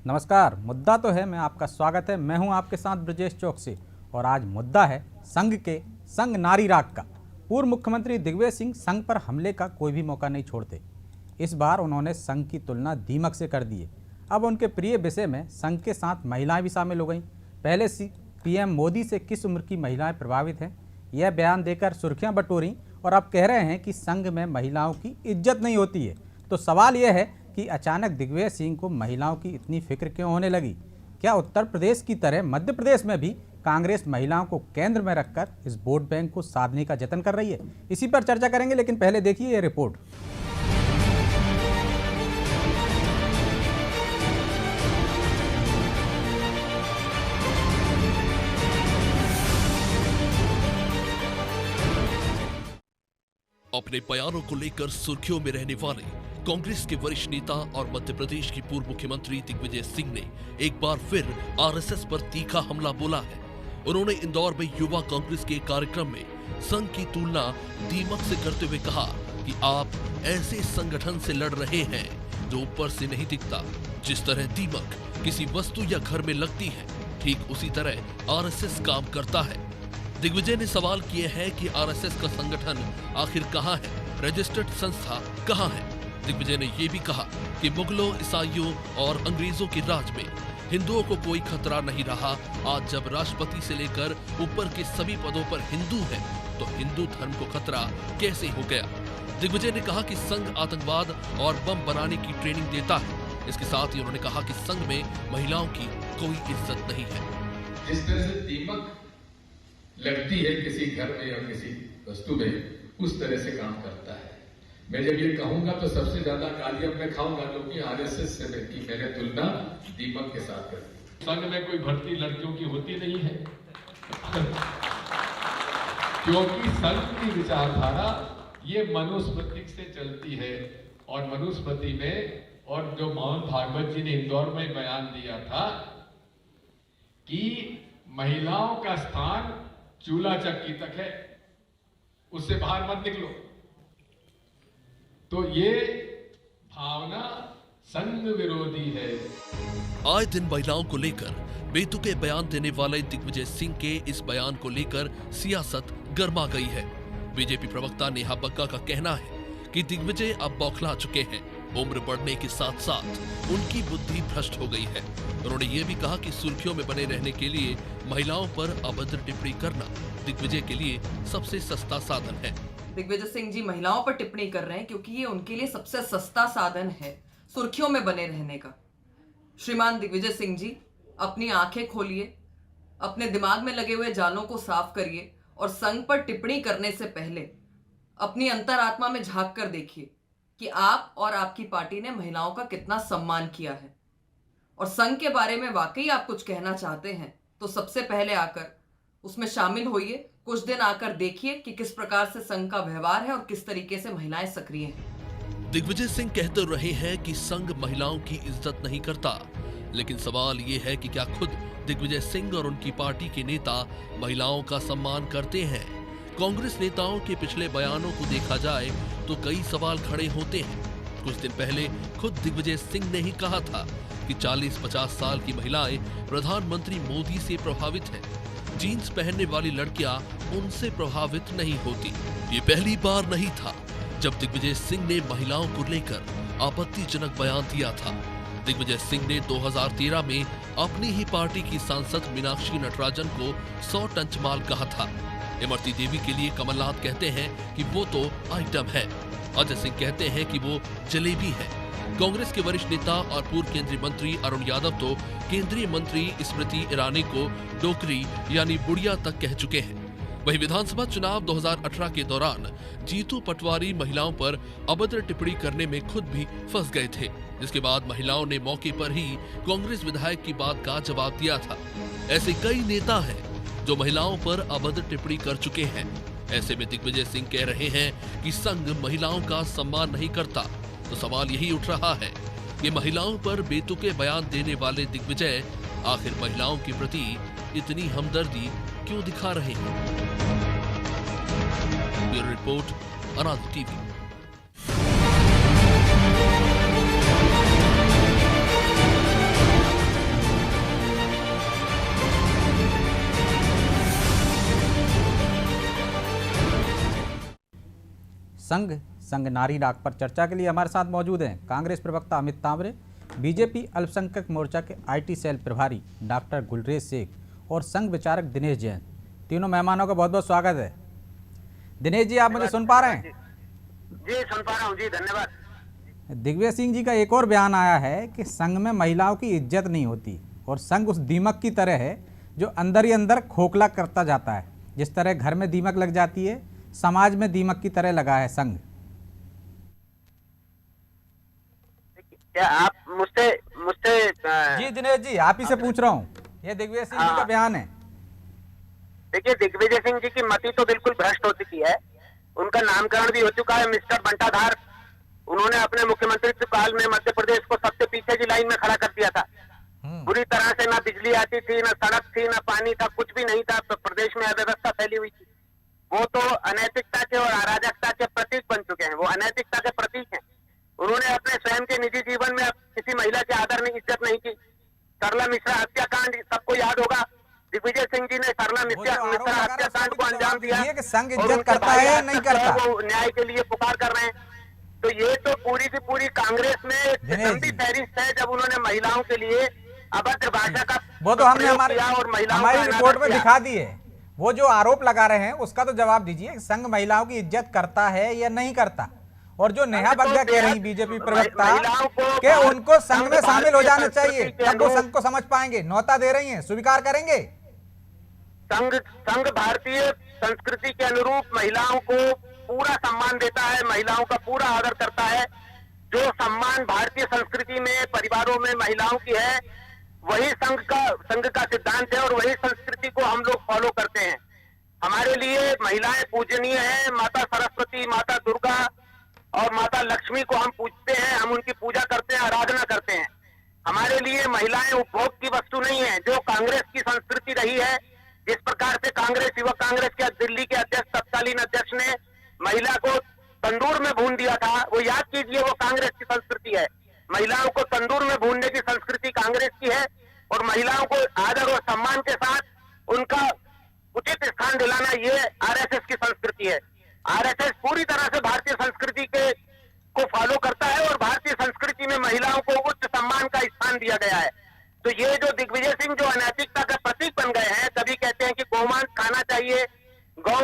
नमस्कार। मुद्दा तो है, मैं आपका स्वागत है। मैं हूं आपके साथ ब्रजेश चौकसी और आज मुद्दा है संघ नारी राग का। पूर्व मुख्यमंत्री दिग्विजय सिंह संघ पर हमले का कोई भी मौका नहीं छोड़ते। इस बार उन्होंने संघ की तुलना दीमक से कर दी है। अब उनके प्रिय विषय में संघ के साथ महिलाएं भी शामिल हो गईं। पहले पीएम मोदी से किस उम्र की महिलाएं प्रभावित हैं, यह बयान देकर सुर्खियां बटोरी और अब कह रहे हैं कि संघ में महिलाओं की इज्जत नहीं होती है। तो सवाल यह है कि अचानक दिग्विजय सिंह को महिलाओं की इतनी फिक्र क्यों होने लगी? क्या उत्तर प्रदेश की तरह मध्य प्रदेश में भी कांग्रेस महिलाओं को केंद्र में रखकर इस वोट बैंक को साधने का जतन कर रही है? इसी पर चर्चा करेंगे, लेकिन पहले देखिए ये रिपोर्ट। अपने बयानों को लेकर सुर्खियों में रहने वाले कांग्रेस के वरिष्ठ नेता और मध्य प्रदेश की पूर्व मुख्यमंत्री दिग्विजय सिंह ने एक बार फिर आरएसएस पर तीखा हमला बोला है। उन्होंने इंदौर में युवा कांग्रेस के कार्यक्रम में संघ की तुलना दीमक से करते हुए कहा कि आप ऐसे संगठन से लड़ रहे हैं जो ऊपर से नहीं दिखता। जिस तरह दीमक किसी वस्तु या घर में लगती है, ठीक उसी तरह आरएसएस काम करता है। दिग्विजय ने सवाल किए हैं कि आरएसएस का संगठन आखिर कहां है, रजिस्टर्ड संस्था कहां है। दिग्विजय ने यह भी कहा कि मुगलों, ईसाइयों और अंग्रेजों के राज में हिंदुओं को कोई खतरा नहीं रहा। आज जब राष्ट्रपति से लेकर ऊपर के सभी पदों पर हिंदू हैं, तो हिंदू धर्म को खतरा कैसे हो गया? दिग्विजय ने कहा कि संघ आतंकवाद और बम बनाने की ट्रेनिंग देता है। इसके साथ ही उन्होंने कहा कि संघ में महिलाओं की कोई इज्जत नहीं है। जिस तरह से दीमक लगती है किसी घर में या किसी वस्तु में, उस तरह से काम करता है। मैं जब ये कहूंगा तो सबसे ज्यादा गालियां मैं खाऊंगा, क्योंकि आरएसएस से मैंने तुलना दीमक के साथ कर दी। संघ में कोई भर्ती लड़कियों की होती नहीं है क्योंकि संघ की विचारधारा ये मनुस्मृति से चलती है। और मनुस्मृति में, और जो मोहन भागवत जी ने इंदौर में बयान दिया था कि महिलाओं का स्थान चूल्हा चक्की तक है, उससे बाहर मत निकलो। तो ये भावना संघ विरोधी है। आए दिन महिलाओं को लेकर बेतुके बयान देने वाले दिग्विजय सिंह के इस बयान को लेकर सियासत गर्मा गई है। बीजेपी प्रवक्ता नेहा बग्गा का कहना है कि दिग्विजय अब बौखला चुके हैं। उम्र बढ़ने के साथ साथ उनकी बुद्धि भ्रष्ट हो गई है। उन्होंने ये भी कहा कि सुर्खियों में बने रहने के लिए महिलाओं पर अभद्र टिप्पणी करना दिग्विजय के लिए सबसे सस्ता साधन है। दिग्विजय सिंह जी महिलाओं पर टिप्पणी कर रहे हैं क्योंकि ये उनके लिए सबसे सस्ता साधन है सुर्खियों में बने रहने का। श्रीमान दिग्विजय सिंह जी, अपनी आंखें खोलिए, अपने दिमाग में लगे हुए जालों को साफ करिए और संघ पर टिप्पणी करने से पहले अपनी अंतरात्मा में झांक कर देखिए कि आप और आपकी पार्टी ने महिलाओं का कितना सम्मान किया है। और संघ के बारे में वाकई आप कुछ कहना चाहते हैं तो सबसे पहले आकर उसमें शामिल होइए। कुछ दिन आकर देखिए कि किस प्रकार से संघ का व्यवहार है और किस तरीके से महिलाएं सक्रिय हैं। दिग्विजय सिंह कहते रहे हैं कि संघ महिलाओं की इज्जत नहीं करता, लेकिन सवाल ये है कि क्या खुद दिग्विजय सिंह और उनकी पार्टी के नेता महिलाओं का सम्मान करते हैं? कांग्रेस नेताओं के पिछले बयानों को देखा जाए तो कई सवाल खड़े होते हैं। कुछ दिन पहले खुद दिग्विजय सिंह ने ही कहा था कि 40-50 साल की महिलाएं प्रधानमंत्री मोदी से प्रभावित हैं। जीन्स पहनने वाली लड़कियां उनसे प्रभावित नहीं होती। ये पहली बार नहीं था जब दिग्विजय सिंह ने महिलाओं को लेकर आपत्तिजनक बयान दिया था। दिग्विजय सिंह ने 2013 में अपनी ही पार्टी की सांसद मीनाक्षी नटराजन को 100 टंच माल कहा था। इमरती देवी के लिए कमलनाथ कहते हैं कि वो तो आइटम है। अजय सिंह कहते हैं कि वो जलेबी है। कांग्रेस के वरिष्ठ नेता और पूर्व केंद्रीय मंत्री अरुण यादव तो केंद्रीय मंत्री स्मृति ईरानी को डोकरी यानी बुढ़िया तक कह चुके हैं। वहीं विधानसभा चुनाव 2018 के दौरान जीतू पटवारी महिलाओं पर अभद्र टिप्पणी करने में खुद भी फंस गए थे, जिसके बाद महिलाओं ने मौके पर ही कांग्रेस विधायक की बात का जवाब दिया था। ऐसे कई नेता हैं जो महिलाओं पर अभद्र टिप्पणी कर चुके हैं। ऐसे में दिग्विजय सिंह कह रहे हैं कि संघ महिलाओं का सम्मान नहीं करता, तो सवाल यही उठ रहा है कि महिलाओं पर बेतुके बयान देने वाले दिग्विजय आखिर महिलाओं के प्रति इतनी हमदर्दी क्यों दिखा रहे हैं? ब्यूरो रिपोर्ट, अनाज टीवी। संघ नारी राग पर चर्चा के लिए हमारे साथ मौजूद हैं कांग्रेस प्रवक्ता अमित तांबरे, बीजेपी अल्पसंख्यक मोर्चा के आईटी सेल प्रभारी डॉक्टर गुलरेज शेख और संघ विचारक दिनेश जैन। तीनों मेहमानों का बहुत बहुत स्वागत है। दिनेश जी, आप मुझे सुन पा रहे हैं? जी सुन पा रहा हूँ जी, धन्यवाद। दिग्विजय सिंह जी का एक और बयान आया है कि संघ में महिलाओं की इज्जत नहीं होती और संघ उस दीमक की तरह है जो अंदर ही अंदर खोखला करता जाता है। जिस तरह घर में दीमक लग जाती है, समाज में दीमक की तरह लगा है संघ। क्या आप मुझसे जी दिनेश जी, आप ही से पूछ रहा हूँ, ये दिग्विजय सिंह जी का बयान है। देखिए, दिग्विजय सिंह जी की मति तो बिल्कुल भ्रष्ट हो चुकी है। उनका नामकरण भी हो चुका है मिस्टर बंटाधार। उन्होंने अपने मुख्यमंत्रित्व काल में मध्य प्रदेश को सबसे पीछे की लाइन में खड़ा कर दिया था। बुरी तरह से ना बिजली आती थी, ना सड़क थी, ना पानी था, कुछ भी नहीं था। तो प्रदेश में अव्यवस्था फैली हुई थी। वो तो अनैतिकता के और अराजकता के प्रतीक बन चुके हैं। वो अनैतिकता के प्रतीक हैं। उन्होंने अपने स्वयं के निजी जीवन में किसी महिला के आदर में इज्जत नहीं की। सरला मिश्रा हत्याकांड सबको याद होगा। दिग्विजय सिंह जी ने सरला मिश्रा हत्याकांड को अंजाम दिया कि संघ इज्जत करता है या नहीं करता, वो न्याय के लिए पुकार कर रहे हैं। तो ये तो पूरी की पूरी कांग्रेस में लंबी फहरिस्त है। जब उन्होंने महिलाओं के लिए अभद्र भाषा का वो तो हमने हमारी रिपोर्ट में दिखा दी है। वो जो आरोप लगा रहे हैं उसका तो जवाब दीजिए। संघ महिलाओं की इज्जत करता है या नहीं करता? और जो नेहा बग्गा कह रही बीजेपी प्रवक्ता कि उनको संघ में शामिल हो जाना चाहिए, तब वो संघ को समझ पाएंगे। न्योता दे रही हैं, स्वीकार करेंगे। संघ भारतीय संस्कृति के अनुरूप महिलाओं को पूरा सम्मान देता है, महिलाओं का पूरा आदर करता है। जो सम्मान भारतीय संस्कृति में परिवारों में महिलाओं की है, वही संघ का सिद्धांत है और वही संस्कृति को हम लोग फॉलो करते हैं। हमारे लिए महिलाएं पूजनीय है। माता सरस्वती, माता दुर्गा और माता लक्ष्मी को हम पूजते हैं। हम उनकी पूजा करते हैं, आराधना करते हैं। हमारे लिए महिलाएं उपभोग की वस्तु नहीं है। जो कांग्रेस की संस्कृति रही है, जिस प्रकार से युवक कांग्रेस के दिल्ली के अध्यक्ष, तत्कालीन अध्यक्ष ने महिला को तंदूर में भून दिया था, वो याद कीजिए, वो कांग्रेस की संस्कृति है। महिलाओं को तंदूर में भूनने की संस्कृति कांग्रेस की है और महिलाओं को आदर और सम्मान के साथ उनका उचित स्थान दिलाना, ये आरएसएस की संस्कृति है। आरएसएस पूरी तरह से भारतीय संस्कृति को फॉलो करता है और भारतीय संस्कृति में महिलाओं को उच्च सम्मान का स्थान दिया गया है। तो ये जो दिग्विजय सिंह जो अनैतिकता का प्रतीक बन गए हैं, कभी कहते हैं कि गोमांस खाना चाहिए, गौ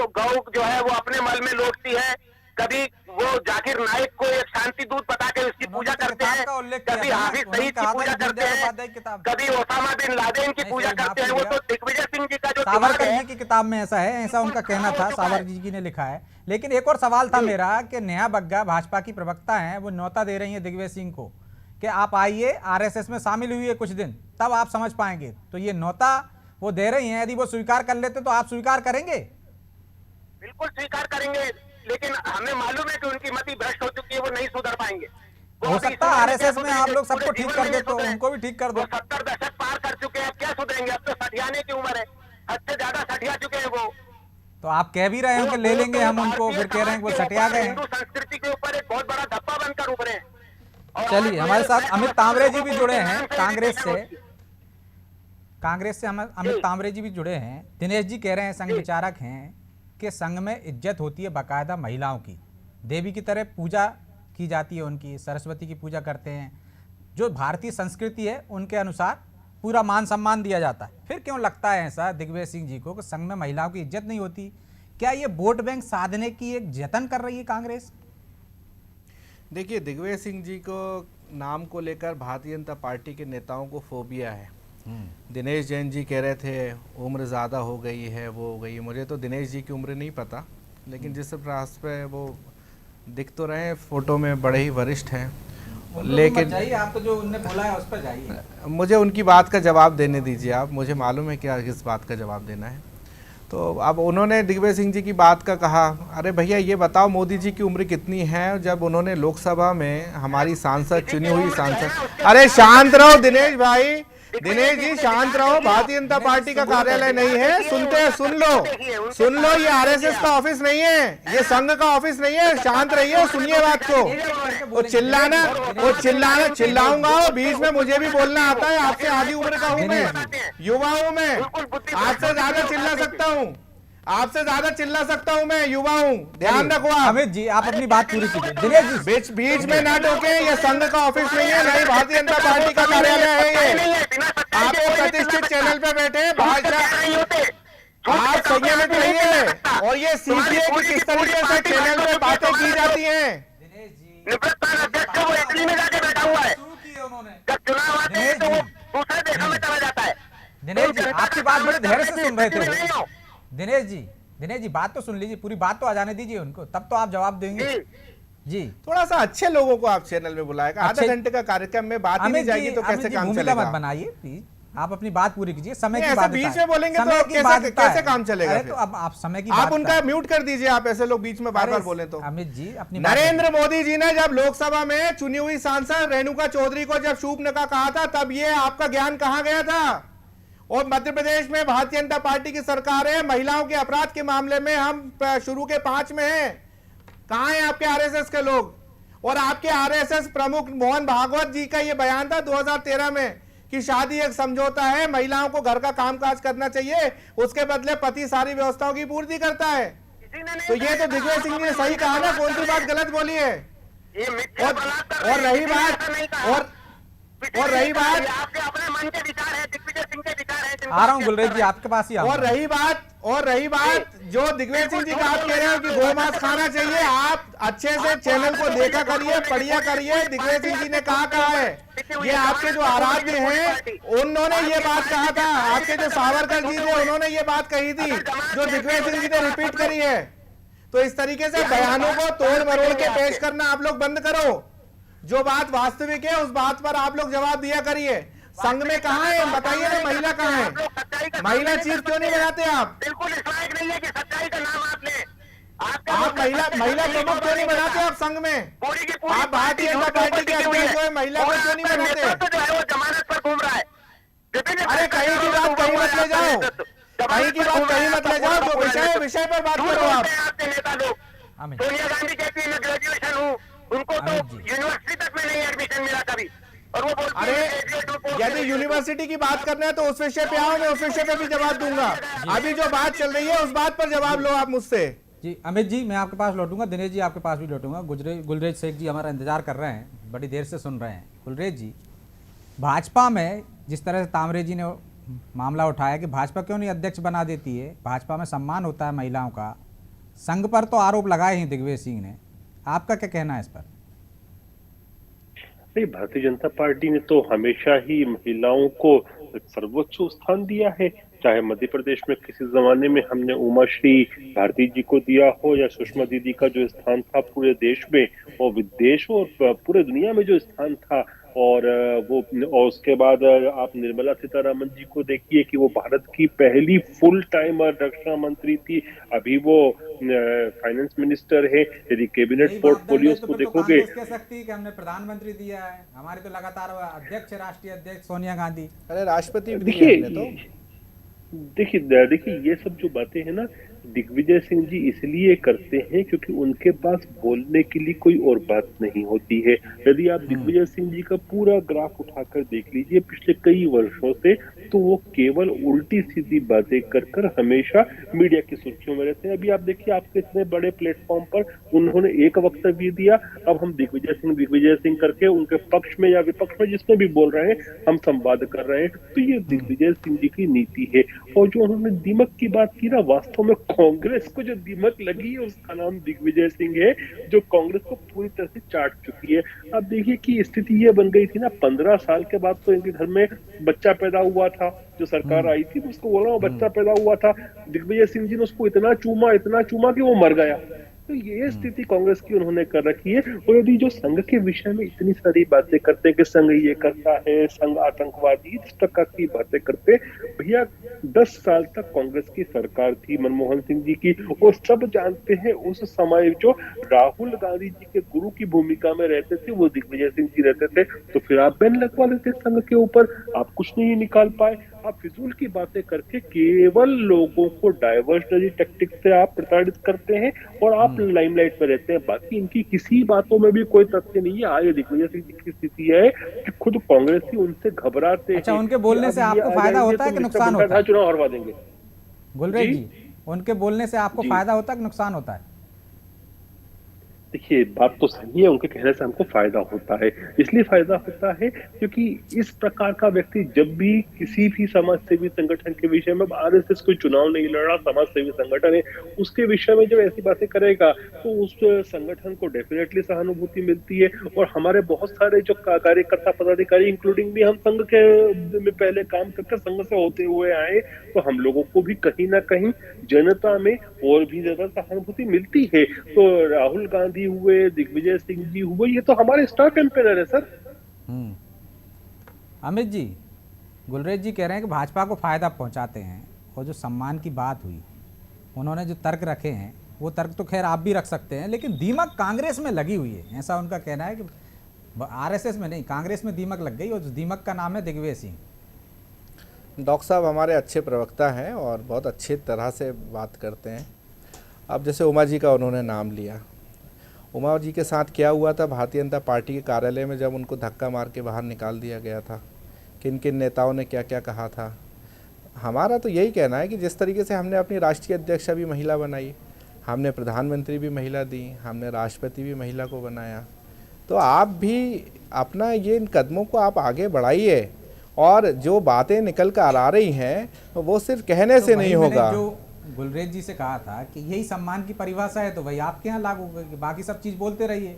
जो है वो अपने मल में लौटती है, कभी वो जाकिर नाइक को एक शांति दूत बता के उसकी पूजा करते हैं, कभी हाफिज सईद की पूजा करते हैं, कभी ओसामा बिन लादेन की पूजा करते हैं। वो तो दिग्विजय सिंह जी का जो सावरकर जी की किताब में ऐसा है, ऐसा उनका कहना था, सावरकर जी ने लिखा है। लेकिन एक और सवाल था मेरा कि नेहा बग्गा भाजपा की प्रवक्ता हैं, वो न्योता दे रही है दिग्विजय सिंह को कि आप आइए, आरएसएस में शामिल हुई है कुछ दिन, तब आप समझ पाएंगे। तो ये न्योता वो दे रही हैं, यदि वो स्वीकार कर लेते तो आप स्वीकार करेंगे? बिल्कुल स्वीकार करेंगे, लेकिन हमें मालूम है कि उनकी मति भ्रष्ट हो चुकी है, वो नहीं सुधर पाएंगे। हो सकता है आरएसएस में आप लोग सबको ठीक कर दे, तो उनको भी ठीक कर दो। 70 दशक पार कर चुके हैं, अब क्या सुधरेंगे? अब तो सठियाने की उम्र है, हद से ज्यादा सठिया चुके हैं वो। तो आप कह भी रहे हैं कि ले लेंगे हम उनको, फिर कह रहे हैं वो सठिया गए हैं। हिंदू संस्कृति के ऊपर एक बहुत बड़ा धब्बा बनकर उभरे हैं। चलिए, हमारे साथ अमित तांबरे जी भी जुड़े हैं कांग्रेस से अमित तांबरे जी भी जुड़े हैं। दिनेश जी कह रहे हैं, संघ विचारक हैं, कि संघ में इज्जत होती है बाकायदा महिलाओं की, देवी की तरह पूजा की जाती है उनकी, सरस्वती की पूजा करते हैं, जो भारतीय संस्कृति है उनके अनुसार पूरा मान सम्मान दिया जाता है। फिर क्यों लगता है ऐसा दिग्विजय सिंह जी को कि संघ में महिलाओं की इज्जत नहीं होती? क्या ये वोट बैंक साधने की एक जतन कर रही है कांग्रेस? देखिए, दिग्विजय सिंह जी को नाम को लेकर भारतीय जनता पार्टी के नेताओं को फोबिया है। दिनेश जैन जी कह रहे थे उम्र ज़्यादा हो गई है, वो हो गई। मुझे तो दिनेश जी की उम्र नहीं पता, लेकिन जिस प्रकार पे वो दिख तो रहे हैं फोटो में, बड़े ही वरिष्ठ हैं। लेकिन आप तो जो उन्होंने बोला है उस पर जाइए। मुझे उनकी बात का जवाब देने दीजिए आप, मुझे मालूम है क्या किस बात का जवाब देना है। तो अब उन्होंने दिग्विजय सिंह जी की बात का कहा, अरे भैया ये बताओ मोदी जी की उम्र कितनी है? जब उन्होंने लोकसभा में हमारी सांसद, चुनी हुई सांसद, अरे शांत रहो दिनेश भाई, दिनेश जी शांत रहो। भारतीय जनता पार्टी का कार्यालय नहीं है, सुन लो, ये आरएसएस का ऑफिस नहीं है, ये संघ का ऑफिस नहीं है। शांत रहिए, सुनिए बात को। वो चिल्लाऊंगा, बीच में मुझे भी बोलना आता है। आपसे आधी उम्र का हूँ मैं, युवा हूँ मैं, आपसे ज्यादा चिल्ला सकता हूँ। आपसे ज्यादा चिल्ला सकता हूं मैं, युवा हूं, ध्यान रखो आप। अमित जी आप अपनी बात पूरी कीजिए। दिनेश जी बीच बीच में ना टोके, ये संघ का ऑफिस नहीं है, नहीं भारतीय जनता पार्टी का कार्यालय है ये। आप एक प्रतिष्ठित चैनल पे बैठे भाषा, आप संयमित रहिए और ये सीखिए कि किस तरीके से चैनल पे बातें की जाती हैं। निवृत्त अध्यक्ष वो इटली में जाके बैठा हुआ है, जब चुनाव आते हैं तो वो दूसरे देशों में चला जाता है। दिनेश जी आपकी बात बड़े धैर्य से सुन रहे थे। दिनेश जी बात तो सुन लीजिए, पूरी बात तो आ जाने दीजिए उनको, तब तो आप जवाब देंगे जी। थोड़ा सा अच्छे लोगों को आप चैनल में बुलाएगा, आधा घंटे का कार्यक्रम में बात ही नहीं जाएगी तो कैसे काम चलेगा? मत बनाइए प्लीज, आप अपनी बात पूरी कीजिए। समय की ऐसे बात बीच में बोलेंगे तो कैसे काम चलेगा? अरे तो अब आप समय की आप बात उनका म्यूट कर दीजिए, आप ऐसे लोग बीच में बार बार बोले तो। अमित जी अपनी नरेंद्र मोदी जी ने जब लोकसभा में चुनी हुई सांसद रेणुका चौधरी को जब शूर्पणखा कहा था, तब ये आपका ज्ञान कहां गया था? और मध्य प्रदेश में भारतीय जनता पार्टी की सरकार है, महिलाओं के अपराध के मामले में हम शुरू के 5 में हैं। कहां हैं आपके आरएसएस के लोग? और आपके आरएसएस प्रमुख मोहन भागवत जी का ये बयान था 2013 में कि शादी एक समझौता है, महिलाओं को घर का कामकाज करना चाहिए, उसके बदले पति सारी व्यवस्थाओं की पूर्ति करता है। तो ये तो दिग्विजय सिंह जी ने सही कहा ना, कौन सी बात गलत बोली है? और रही बात आपके अपने मन के विचार है, दिग्विजय सिंह के विचार है। आ रहा हूँ गुलरेज जी आपके पास ही आ रहा हूं। और रही बात जो दिग्विजय सिंह जी का आप कह रहे हो कि गोमांस खाना चाहिए, आप अच्छे से चैनल को देखा करिए, पढ़िया करिए। दिग्विजय सिंह जी ने कहा है, ये आपके जो आराध्य हैं उन्होंने ये बात कहा था, आपके जो सावरकर जी थे उन्होंने ये बात कही थी, जो दिग्विजय सिंह जी ने रिपीट करी है। तो इस तरीके से बयानों को तोड़ मरोड़ के पेश करना आप लोग बंद करो। जो बात वास्तविक है उस बात पर आप लोग जवाब दिया करिए। संघ में कहाँ है बताइए ना, महिला कहाँ है? महिला चीफ क्यों नहीं बनाते आप? बिल्कुल इस लायक नहीं है कि सच्चाई का नाम आप लें। आप महिला प्रमुख क्यों नहीं बनाते आप संघ में? आप भारतीय जनता पार्टी के अध्यक्ष जो है, महिला को क्यों नहीं बनाते? जो है वो जमानत पर घूम रहा है। अरे कहीं की बात कहीं मत ले जाओ, कहीं की बात कहीं मत ले जाओ, तो विषय पर बात करो आप। नेता लोग, सोनिया गांधी कहती है मैं ग्रेजुएशन हूँ, उनको तो यूनिवर्सिटी तक में नहीं एडमिशन मिला कभी, और वो बोलती अरे यदि यूनिवर्सिटी की बात करना है तो उस विषय पे आओ, मैं उस विषय पे भी जवाब दूंगा। अभी जो बात चल रही है उस बात पर जवाब लो आप मुझसे। जी अमित जी मैं आपके पास लौटूंगा, दिनेश जी आपके पास भी लौटूंगा। गुलरेज शेख जी हमारा इंतजार कर रहे हैं, बड़ी देर से सुन रहे हैं। गुलरेज जी, भाजपा में जिस तरह से तामरे जी ने मामला उठाया कि भाजपा क्यों नहीं अध्यक्ष बना देती है, भाजपा में सम्मान होता है महिलाओं का, संघ पर तो आरोप लगाए हैं दिग्विजय सिंह ने, आपका क्या कहना है इस पर? भारतीय जनता पार्टी ने तो हमेशा ही महिलाओं को सर्वोच्च स्थान दिया है, चाहे मध्य प्रदेश में किसी जमाने में हमने उमा श्री भारती जी को दिया हो, या सुषमा दीदी का जो स्थान था पूरे देश में और विदेश और पूरे दुनिया में जो स्थान था, और उसके बाद आप निर्मला सीतारमण जी को देखिए कि वो भारत की पहली फुल टाइमर रक्षा मंत्री थी, अभी वो फाइनेंस मिनिस्टर है। यदि कैबिनेट पोर्टफोलियो को देखोगे, कह सकती कि हमने प्रधानमंत्री दिया है, हमारे तो लगातार अध्यक्ष राष्ट्रीय अध्यक्ष सोनिया गांधी, अरे राष्ट्रपति। देखिए ये सब जो बातें हैं ना, दिग्विजय सिंह जी इसलिए करते हैं क्योंकि उनके पास बोलने के लिए कोई और बात नहीं होती है। यदि आप दिग्विजय सिंह जी का पूरा ग्राफ उठाकर देख लीजिए पिछले कई वर्षों से, तो वो केवल उल्टी सीधी बातें कर हमेशा मीडिया की सुर्खियों में रहते हैं। अभी आप देखिए, आपके इतने बड़े प्लेटफॉर्म पर उन्होंने एक वक्तव्य दिया, अब हम दिग्विजय सिंह करके उनके पक्ष में या विपक्ष में जिसमें भी बोल रहे हैं हम संवाद कर रहे हैं। तो ये दिग्विजय सिंह जी की नीति है। और जो उन्होंने दीमक की बात की ना, वास्तव में कांग्रेस को जो दीमक लगी है उसका नाम दिग्विजय सिंह है, जो कांग्रेस को पूरी तरह से चाट चुकी है। अब देखिए कि स्थिति ये बन गई थी ना, 15 साल के बाद तो इनके घर में बच्चा पैदा हुआ था, जो सरकार आई थी उसको बोला वो बच्चा पैदा हुआ था, दिग्विजय सिंह जी ने उसको इतना चूमा कि वो मर गया। तो ये स्थिति कांग्रेस की उन्होंने कर रखी है। और यदि जो संघ के विषय में इतनी सारी बातें करते हैं कि संघ ये करता है, संघ आतंकवादी, इस प्रकार की बातें करते, भैया 10 साल तक कांग्रेस की सरकार थी मनमोहन सिंह जी की, और सब जानते हैं उस समय जो राहुल गांधी जी के गुरु की भूमिका में रहते थे वो दिग्विजय सिंह जी रहते थे। तो फिर आप बैन लगवा लेते संघ के ऊपर, आप कुछ नहीं निकाल पाए। आप फिजूल की बातें करके केवल लोगों को डाइवर्जनरी टैक्टिक से आप प्रताड़ित करते हैं और आप लाइमलाइट में रहते हैं। बाकी इनकी किसी बातों में भी कोई तथ्य नहीं है। आज दिग्विजय सिंह जी की स्थिति है कि खुद कांग्रेस ही उनसे घबराते हैं। अच्छा, उनके बोलने से आपको फायदा होता है कि नुकसान होता है? चुनाव हरवा देंगे। गुलरेज जी, उनके बोलने से आपको जी। फायदा होता है कि नुकसान होता है? देखिए, बात तो सही है, उनके कहने से हमको फायदा होता है। इसलिए फायदा होता है क्योंकि इस प्रकार का व्यक्ति जब भी किसी भी समाज सेवी संगठन के विषय में, आरएसएस कोई चुनाव नहीं लड़ रहा, समाज सेवी संगठन है, उसके विषय में जब ऐसी बातें करेगा तो उस संगठन को डेफिनेटली सहानुभूति मिलती है। और हमारे बहुत सारे जो कार्यकर्ता पदाधिकारी, इंक्लूडिंग भी हम संघ के में पहले काम करके संघ से होते हुए आए, तो हम लोगों को भी कहीं ना कहीं जनता में और भी ज्यादा सहानुभूति मिलती है। तो राहुल गांधी हुए, दिग्विजय सिंह जी हुए, ये तो हमारे स्टार कैंपेनर है सर। अमित जी, गुलरेज जी कह रहे हैं कि भाजपा को फायदा पहुंचाते हैं, और जो सम्मान की बात हुई, उन्होंने जो तर्क रखे हैं वो तर्क तो खैर आप भी रख सकते हैं, लेकिन दीमक कांग्रेस में लगी हुई है, ऐसा उनका कहना है कि आरएसएस में नहीं, कांग्रेस में दीमक लग गई, और उस दीमक का नाम है दिग्विजय सिंह। डॉक्टर साहब हमारे अच्छे प्रवक्ता हैं और बहुत अच्छी तरह से बात करते हैं। अब जैसे उमा जी का उन्होंने नाम लिया, उमा जी के साथ क्या हुआ था भारतीय जनता पार्टी के कार्यालय में जब उनको धक्का मार के बाहर निकाल दिया गया था, किन किन नेताओं ने क्या क्या कहा था। हमारा तो यही कहना है कि जिस तरीके से हमने अपनी राष्ट्रीय अध्यक्षा भी महिला बनाई, हमने प्रधानमंत्री भी महिला दी, हमने राष्ट्रपति भी महिला को बनाया, तो आप भी अपना ये इन कदमों को आप आगे बढ़ाइए, और जो बातें निकल कर आ रही हैं वो सिर्फ कहने से नहीं होगा। जो गुलरेज जी से कहा था कि यही सम्मान की परिभाषा है, तो वही आपके यहाँ लागू होगी, बाकी सब चीज बोलते रहिए,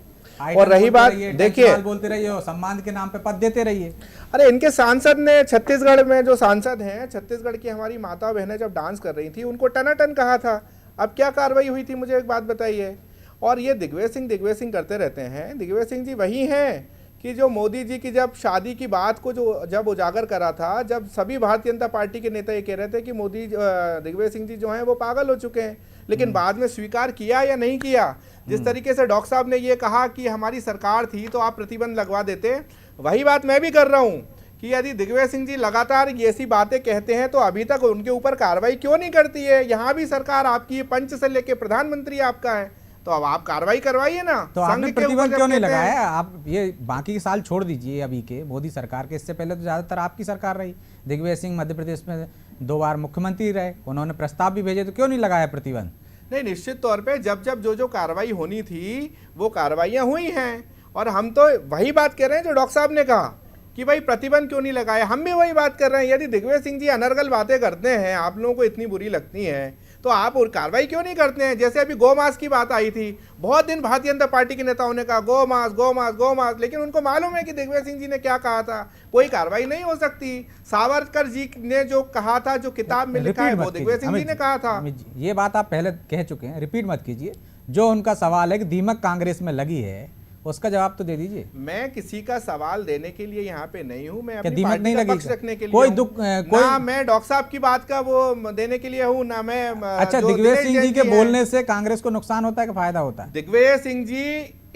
और रही बात, देखिए, बोलते रहिए और सम्मान के नाम पे पद देते रहिए। अरे इनके सांसद ने छत्तीसगढ़ में, जो सांसद हैं छत्तीसगढ़ की, हमारी माता बहनें जब डांस कर रही थी उनको टनाटन कहा था। अब क्या कार्रवाई हुई थी, मुझे एक बात बताइए। और ये दिग्विजय सिंह करते रहते हैं। दिग्विजय सिंह जी वही हैं कि जो मोदी जी की जब शादी की बात को जब उजागर करा था, जब सभी भारतीय जनता पार्टी के नेता ये कह रहे थे कि दिग्विजय सिंह जी जो हैं वो पागल हो चुके हैं, लेकिन बाद में स्वीकार किया या नहीं किया। जिस तरीके से डॉक्टर साहब ने ये कहा कि हमारी सरकार थी तो आप प्रतिबंध लगवा देते, वही बात मैं भी कर रहा हूँ कि यदि दिग्विजय सिंह जी लगातार ऐसी बातें कहते हैं तो अभी तक उनके ऊपर कार्रवाई क्यों नहीं करती है। यहाँ भी सरकार आपकी, पंच से लेके प्रधानमंत्री आपका है, तो अब आप कार्रवाई करवाइए ना। तो आपने प्रतिबंध क्यों नहीं लगाया? आप ये बाकी साल छोड़ दीजिए, अभी के मोदी सरकार के, इससे पहले तो ज्यादातर आपकी सरकार रही। दिग्विजय सिंह मध्य प्रदेश में 2 बार मुख्यमंत्री रहे, उन्होंने प्रस्ताव भी भेजे, तो क्यों नहीं लगाया प्रतिबंध? नहीं, निश्चित तौर पे जब जो कार्रवाई होनी थी वो कार्रवाइयाँ हुई हैं, और हम तो वही बात कर रहे हैं जो डॉक्टर साहब ने कहा कि भाई प्रतिबंध क्यों नहीं लगाया। हम भी वही बात कर रहे हैं, यदि दिग्विजय सिंह जी अनर्गल बातें करते हैं, आप लोगों को इतनी बुरी लगती हैं, तो आप और कार्रवाई क्यों नहीं करते हैं। जैसे अभी गौमांस की बात आई थी, बहुत दिन भारतीय जनता पार्टी के नेताओं ने कहा गौमांस गौमांस गौमांस, लेकिन उनको मालूम है कि दिग्विजय सिंह जी ने क्या कहा था, कोई कार्रवाई नहीं हो सकती। सावरकर जी ने जो कहा था, जो किताब में लिखा है, वो दिग्विजय सिंह जी ने कहा था। ये बात आप पहले कह चुके हैं, रिपीट मत कीजिए। जो उनका सवाल है कि दीमक कांग्रेस में लगी है, उसका जवाब तो दे दीजिए। मैं किसी का सवाल देने के लिए यहाँ पे नहीं हूँ, मैं अपनी दीमक पार्टी नहीं का लगी पक्ष रखने के लिए कोई हूँ। दुख ना मैं डॉक्टर साहब की बात का वो देने के लिए हूँ, ना मैं अच्छा, दिग्विजय सिंह जी के बोलने से कांग्रेस को नुकसान होता है कि फायदा होता है? दिग्विजय सिंह जी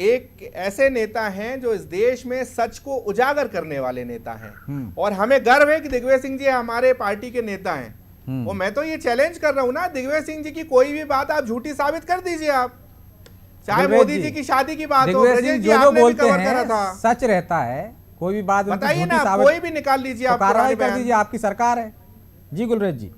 एक ऐसे नेता हैं जो इस देश में सच को उजागर करने वाले नेता हैं, और हमें गर्व है कि दिग्विजय सिंह जी हमारे पार्टी के नेता हैं। और मैं तो ये चैलेंज कर रहा हूँ ना, दिग्विजय सिंह जी की कोई भी बात आप झूठी साबित कर दीजिए। आप चाहे मोदी जी की शादी की बात हो, ब्रजेश जी आपने भी कवर करा था, सच रहता है, कोई भी बात बताइए ना, कोई भी निकाल लीजिए, आप कार्रवाई कर दीजिए, आपकी सरकार है। जी गुलरेज जी।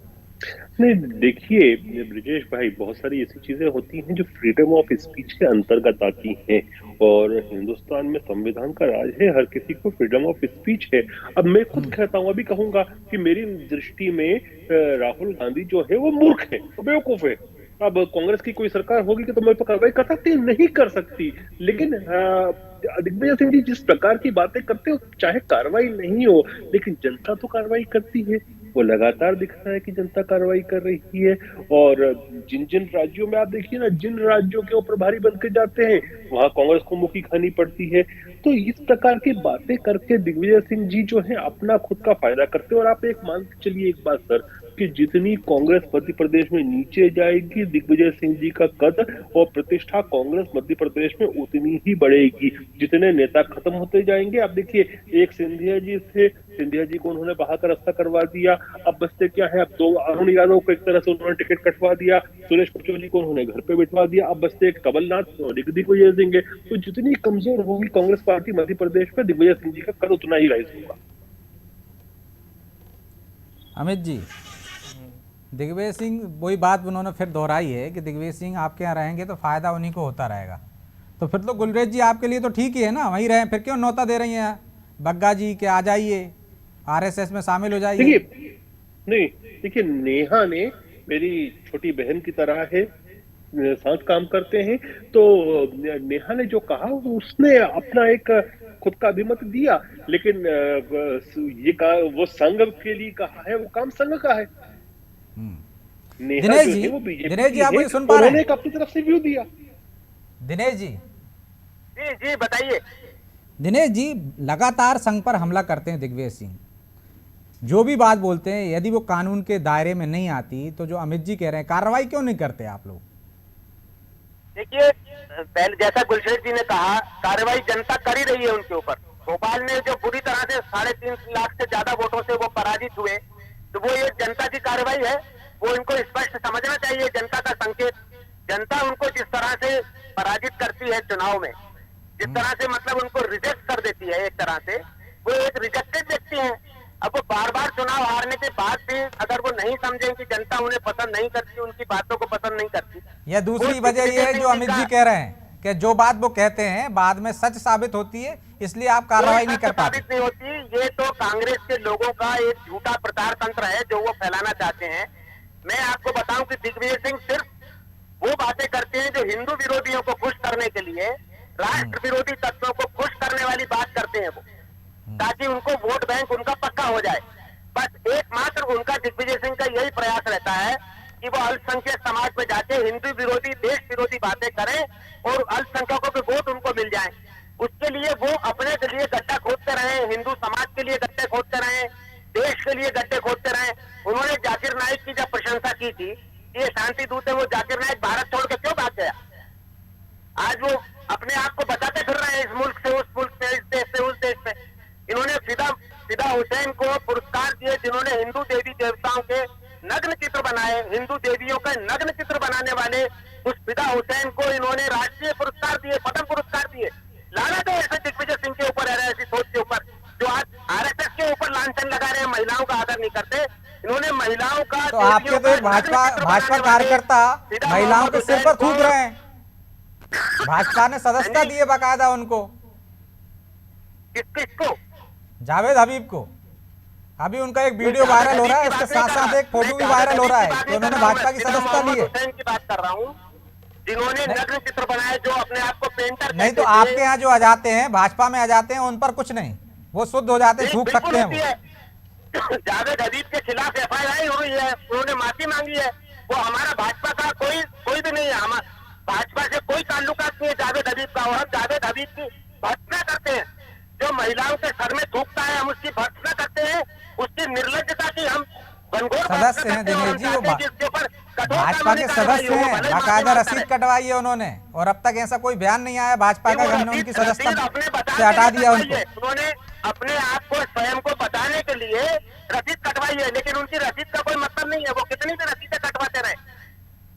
नहीं, देखिए ब्रिजेश भाई, बहुत सारी ऐसी चीजें होती हैं जो फ्रीडम ऑफ स्पीच के अंतर्गत आती हैं, और हिंदुस्तान में संविधान का राज है, हर किसी को फ्रीडम ऑफ स्पीच है। अब मैं खुद कहता हूँ, अभी कहूंगा कि मेरी दृष्टि में राहुल गांधी जो है वो मूर्ख है, बेवकूफ है। अब कांग्रेस की कोई सरकार होगी तो मैं तो कार्रवाई कर सकती, नहीं कर सकती, लेकिन दिग्विजय सिंह जी जिस प्रकार की बातें करते हो, चाहे कार्रवाई नहीं हो, लेकिन जनता तो कार्रवाई करती है। वो लगातार दिख रहा है कि जनता कार्रवाई कर रही है, और जिन जिन राज्यों में आप देखिए ना, जिन राज्यों के ऊपर भारी बन के जाते हैं वहां कांग्रेस को मुखी खानी पड़ती है। तो इस प्रकार की बातें करके दिग्विजय सिंह जी जो है अपना खुद का फायदा करते हैं। और आप एक मान के चलिए एक बात सर, कि जितनी कांग्रेस मध्य प्रदेश में नीचे जाएगी, दिग्विजय सिंह जी का कद और प्रतिष्ठा कांग्रेस मध्य प्रदेश में उतनी ही बढ़ेगी। जितने नेता खत्म होते जाएंगे, आप देखिए एक सिंधिया जी थे, सिंधिया जी को उन्होंने बहा कर रास्ता करवा दिया, अब बचते क्या है, अब 2 अरुण यादव को एक तरह से उन्होंने टिकट कटवा दिया, सुरेश पचौरी को उन्होंने घर पे बिठवा दिया, अब बचते एक कमलनाथ और रिगदी को ये देंगे। तो जितनी कमजोर होगी कांग्रेस पार्टी मध्य प्रदेश में, दिग्विजय सिंह जी का कद उतना ही राइज होगा। अमित जी, दिग्विजय सिंह वही बात उन्होंने फिर दोहराई है कि दिग्विजय सिंह आपके यहाँ रहेंगे तो फायदा उन्हीं को होता रहेगा। तो फिर तो गुलरेज जी आपके लिए तो ठीक ही है ना, वहीं रहें, फिर क्यों न्योता दे रही हैं बग्गा जी के आ जाइए आरएसएस में शामिल हो जाइए। देखिए नहीं, देखिए नेहा ने मेरी छोटी बहन की तरह है, साथ काम करते हैं, तो नेहा ने जो कहा उसने अपना एक खुद का अभिमत दिया, लेकिन ये कहा वो संघ के लिए कहा है, वो काम संघ का है। नेहा दिनेश जो जी, है वो बीजेपी दिनेश जी की आप है, मुझे सुन पा रहे उन्होंने हैं? एक अपनी तरफ से व्यू दिया। दिनेश जी, जी जी बताइए। दिनेश जी लगातार संघ पर हमला करते हैं दिग्विजय सिंह, जो भी बात बोलते हैं यदि वो कानून के दायरे में नहीं आती तो जो अमित जी कह रहे हैं कार्रवाई क्यों नहीं करते आप लोग? देखिए, पहले जैसा गुलशेर जी ने कहा, कार्रवाई जनता कर ही रही है उनके ऊपर। भोपाल में जो बुरी तरह से 3.5 लाख से ज्यादा वोटों से वो पराजित हुए, तो वो ये जनता की कार्रवाई है, वो इनको स्पष्ट समझना चाहिए। जनता का संकेत, जनता उनको जिस तरह से पराजित करती है चुनाव में, जिस तरह से मतलब उनको रिजेक्ट कर देती है, एक तरह से वो एक रिजेक्टेड व्यक्ति है। अब वो बार बार चुनाव हारने के बाद भी अगर वो नहीं समझें कि जनता उन्हें पसंद नहीं करती, उनकी बातों को पसंद नहीं करती। या दूसरी वजह ये है जो अमित जी कह रहे हैं कि जो बात वो कहते हैं बाद में सच साबित होती है, इसलिए आप कार्रवाई नहीं कर पाते। साबित नहीं होती, ये तो कांग्रेस के लोगों का एक झूठा प्रचार तंत्र है जो वो फैलाना चाहते हैं। मैं आपको बताऊं कि दिग्विजय सिंह सिर्फ वो बातें करते हैं जो हिंदू विरोधियों को खुश करने के लिए, राष्ट्र विरोधी तत्वों को खुश करने वाली बात करते हैं वो, ताकि उनको वोट बैंक उनका पक्का हो जाए। बस एकमात्र उनका दिग्विजय सिंह का यही प्रयास रहता है कि वो अल्पसंख्यक समाज में जाके हिंदू विरोधी, देश विरोधी बातें करें और अल्पसंख्यकों के वोट उनको मिल जाएं। उसके लिए वो अपने के लिए गड्ढा खोदते रहे, हिंदू समाज के लिए गड्ढे खोदते रहे, देश के लिए गड्ढे खोदते रहे। उन्होंने जाकिर नाइक की जब प्रशंसा की थी कि ये शांति दूत है, वो जाकिर नाइक भारत छोड़ के क्यों भाग गया? आज वो अपने आप को बताते फिर रहे हैं इस मुल्क से उस मुल्क से, इस देश से उस देश में। इन्होंने फिदा हुसैन को पुरस्कार दिए, जिन्होंने हिंदू देवी देवताओं के नग्न चित्र बनाए, हिंदू देवियों का नग्न चित्र बनाने वाले उस फिदा हुसैन को इन्होंने राष्ट्रीय पुरस्कार दिए, पद्म पुरस्कार दिए। लानत है ऐसे दिग्विजय सिंह के ऊपर, ऐसी सोच के ऊपर जो आज आरएसएस के ऊपर लांछन लगा रहे हैं, महिलाओं का आदर नहीं करते। इन्होंने महिलाओं का, तो आपके तो एक भाजपा कार्यकर्ता महिलाओं के सिर पर थूक रहे हैं। भाजपा ने सदस्यता दी है बाकायदा उनको, किसको? जावेद हबीब को। अभी उनका एक वीडियो वायरल हो रहा है, उसके साथ साथ एक फोटो भी वायरल हो रहा है कि उन्होंने भाजपा की सदस्यता ली है। हुसैन की बात कर रहा हूँ, जिन्होंने नग्न चित्र बनाए, जो अपने आप को पेंटर नहीं तो आपके यहाँ जो आ जाते हैं, भाजपा में आ जाते हैं, उन पर कुछ नहीं, वो शुद्ध हो जाते हैं, थूक सकते हैं वो। जावेद हबीब के खिलाफ FIR हुई है, उन्होंने माफी मांगी है। वो हमारा भाजपा का कोई भी नहीं है, हमारा भाजपा से कोई ताल्लुकात नहीं है जावेद हबीब का। और हम जावेद हबीब की भर्त्सना करते हैं, जो महिलाओं के सर में थूकता है, हम उसकी भर्त्सना करते हैं, उसकी निर्लज्जता की हम सदस्य हैं दिनेश जी, वो भाजपा के सदस्य हैं, बाकायदा रसीद कटवाई है उन्होंने, और अब तक ऐसा कोई बयान नहीं आया भाजपा का, हमने उनकी सदस्यता से हटा दिया उनको। उन्होंने अपने आप को स्वयं को बताने के लिए रसीद कटवाई है, लेकिन उनकी रसीद का कोई मतलब नहीं है, वो कितनी भी रसीदें कटवाते रहे।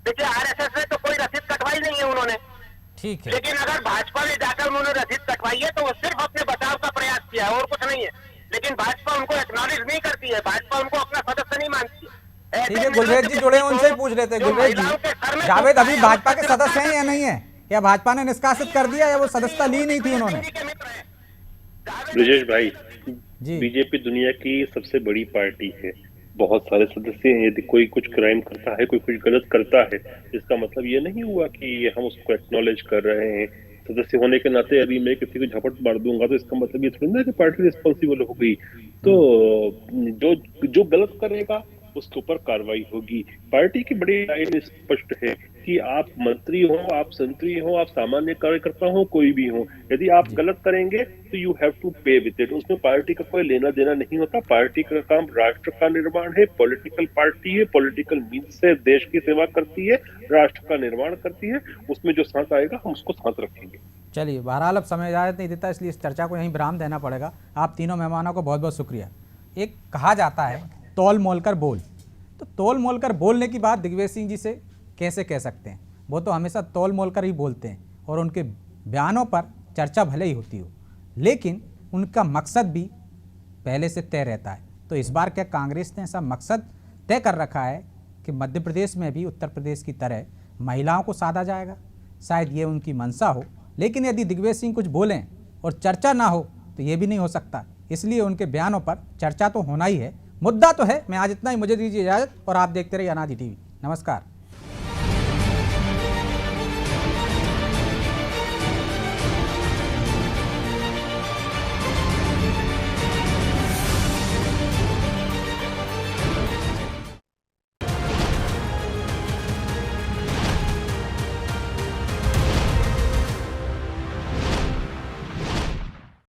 देखिए आरएसएस में तो कोई रसीद कटवाई नहीं है उन्होंने, ठीक है। लेकिन अगर भाजपा में जाकर उन्होंने रसीद कटवाई है तो वो सिर्फ अपने बचाव का प्रयास किया है और कुछ नहीं है। लेकिन भाजपा उनको एक्नॉलेज नहीं करती है, भाजपा उनको अपना सदस्य नहीं मानती है। ठीक है, गुलरेज जी जुड़े, उनसे ही पूछ लेते हैं। गुलरेज जी, जावेद अभी भाजपा के सदस्य हैं या नहीं है, या भाजपा ने निष्कासित कर दिया, या वो सदस्यता ली नहीं थी उन्होंने? ब्रजेश भाई जी, बीजेपी दुनिया की सबसे बड़ी पार्टी है, बहुत सारे सदस्य हैं। यदि कोई कुछ क्राइम करता है, कोई कुछ गलत करता है, इसका मतलब ये नहीं हुआ कि हम उसको एक्नॉलेज कर रहे हैं। सदस्य होने के नाते यदि मैं किसी को झपट मार दूंगा तो इसका मतलब ये थोड़ी ना कि पार्टी रिस्पॉन्सिबल हो गई। तो जो गलत करेगा उसके ऊपर कार्रवाई होगी। पार्टी की बड़ी लाइन स्पष्ट है कि आप मंत्री हो, आप संतरी हो, आप सामान्य कार्यकर्ता हो, कोई भी हो, यदि आप गलत करेंगे तो यू हैव टू पे विद इट। उसमें पार्टी का कोई लेना देना नहीं होता। पार्टी का काम राष्ट्र का निर्माण है, पॉलिटिकल पार्टी है, पॉलिटिकल मीन्स से देश की सेवा करती है, राष्ट्र का निर्माण करती है। उसमें जो साथ आएगा हम उसको साथ रखेंगे। चलिए, बहरहाल अब समय इजाजत नहीं देता, इसलिए इस चर्चा को यहीं विराम देना पड़ेगा। आप तीनों मेहमानों को बहुत बहुत शुक्रिया। एक कहा जाता है तौल मोल कर बोल, तो तौल मोल कर बोलने की बात दिग्विजय सिंह जी से कैसे कह सकते हैं? वो तो हमेशा तौल मोल कर ही बोलते हैं, और उनके बयानों पर चर्चा भले ही होती हो, लेकिन उनका मकसद भी पहले से तय रहता है। तो इस बार क्या कांग्रेस ने ऐसा मकसद तय कर रखा है कि मध्य प्रदेश में भी उत्तर प्रदेश की तरह महिलाओं को साधा जाएगा? शायद ये उनकी मंशा हो, लेकिन यदि दिग्विजय सिंह कुछ बोलें और चर्चा ना हो तो ये भी नहीं हो सकता। इसलिए उनके बयानों पर चर्चा तो होना ही है, मुद्दा तो है। मैं आज इतना ही, मुझे दीजिए इजाज़त और आप देखते रहिए अनादि टीवी। नमस्कार।